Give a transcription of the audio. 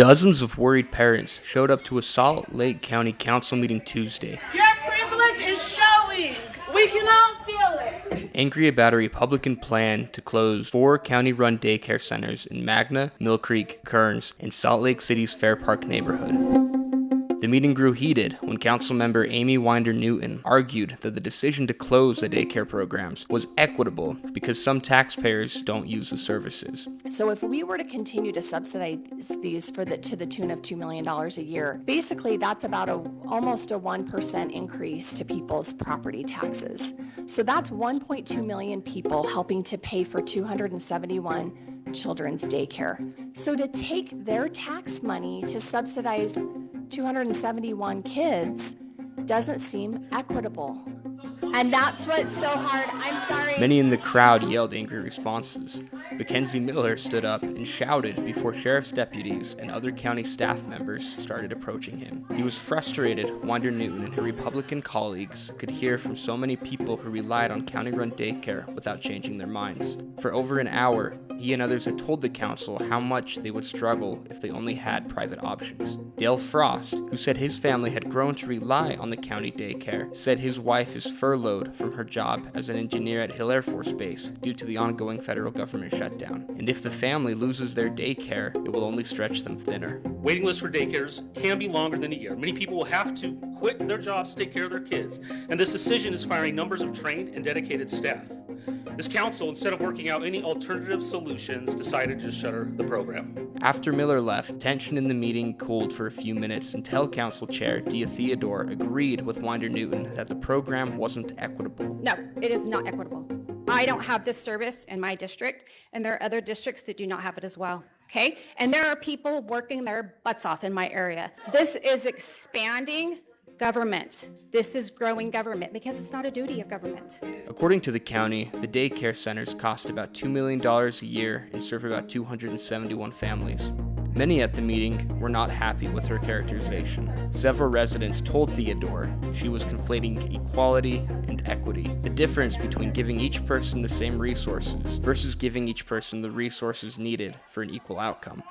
Dozens of worried parents showed up to a Salt Lake County Council meeting Tuesday, Your privilege is showing. We can all feel it. angry about a Republican plan to close 4 county-run daycare centers in Magna, Mill Creek, Kearns, and Salt Lake City's Fair Park neighborhood. The meeting grew heated when Councilmember Amy Winder-Newton argued that the decision to close the daycare programs was equitable because some taxpayers don't use the services. So if we were to continue to subsidize these to the tune of $2 million a year, basically that's about almost a 1% increase to people's property taxes. So that's 1.2 million people helping to pay for 271 children's daycare. So to take their tax money to subsidize 271 kids doesn't seem equitable. And that's what's so hard. I'm sorry. Many in the crowd yelled angry responses. Mackenzie Miller stood up and shouted before sheriff's deputies and other county staff members started approaching him. He was frustrated Winder-Newton and her Republican colleagues could hear from so many people who relied on county-run daycare without changing their minds. For over an hour, he and others had told the council how much they would struggle if they only had private options. Dale Frost, who said his family had grown to rely on the county daycare, said his wife is furloughed from her job as an engineer at Hill Air Force Base due to the ongoing federal government shutdown. And if the family loses their daycare, it will only stretch them thinner. Waiting lists for daycares can be longer than a year. Many people will have to quit their jobs to take care of their kids. And this decision is firing numbers of trained and dedicated staff. This council, instead of working out any alternative solutions, decided to just shutter the program. After Miller left, tension in the meeting cooled for a few minutes until Council Chair Dia Theodore agreed with Winder-Newton that the program wasn't equitable. No, it is not equitable. I don't have this service in my district, and there are other districts that do not have it as well, okay? And there are people working their butts off in my area. This is expanding government. This is growing government because it's not a duty of government. According to the county, the daycare centers cost about $2 million a year and serve about 271 families. Many at the meeting were not happy with her characterization. Several residents told Theodore she was conflating equality and equity, the difference between giving each person the same resources versus giving each person the resources needed for an equal outcome.